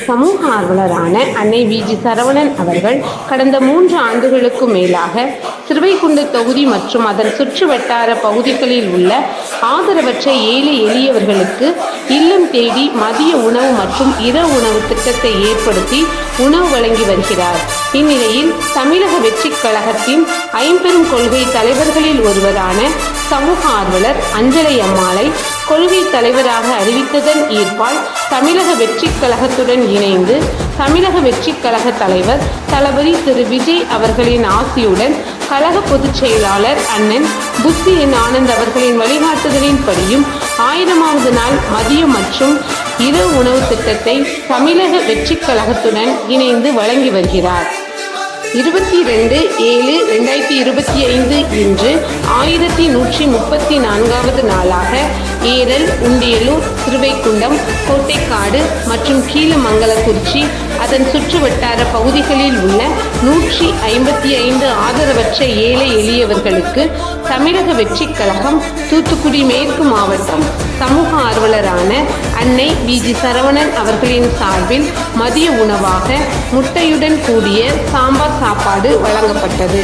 சமூக ஆர்வலரான அன்னை வி.ஜி. சரவணன் அவர்கள் கடந்த 3 ஆண்டுகளுக்கும் மேலாக சிறுவைகுண்டம் தொகுதி மற்றும் அதன் சுற்று வட்டார பகுதிகளில் உள்ள ஆதரவற்ற ஏழை எளியவர்களுக்கு இல்லம் தேடி மதிய உணவு மற்றும் இரவு உணவு திட்டத்தை ஏற்படுத்தி உணவு வழங்கி வருகிறார். இந்நிலையில் தமிழக வெற்றிக் கழகத்தின் ஐம்பெரும் கொள்கை தலைவர்களில் ஒருவரான சமூக ஆர்வலர் அஞ்சலை அம்மாளை கொள்கை தலைவராக அறிவித்ததன் ஈர்ப்பால் தமிழக வெற்றிக் கழகத்துடன் இணைந்து தமிழக வெற்றிக் கழக தலைவர் தளபதி திரு விஜய் அவர்களின் ஆசியுடன் கழக பொதுச் செயலாளர் அண்ணன் புத்தி என் ஆனந்த் அவர்களின் வழிகாட்டுதலின்படியும் 1000வது நாள் மதிய மற்றும் இரவு உணவு திட்டத்தை தமிழக வெற்றிக் கழகத்துடன் இணைந்து வழங்கி வருகிறார். 22/7/2025 இன்று 1134வது நாளாக ஏரல், உண்டியலூர், சிறுவைகுண்டம், கோட்டைக்காடு மற்றும் கீழமங்கலக்குறிச்சி அதன் சுற்று வட்டார பகுதிகளில் உள்ள 155 ஆதரவற்ற ஏழை எளியவர்களுக்கு தமிழக வெற்றிக் கழகம் தூத்துக்குடி மேற்கு மாவட்டம் சமூக ஆர்வலரான அன்னை வி.ஜி. சரவணன் அவர்களின் சார்பில் மதிய உணவாக முட்டையுடன் கூடிய சாம்பார் சாப்பாடு வழங்கப்பட்டது.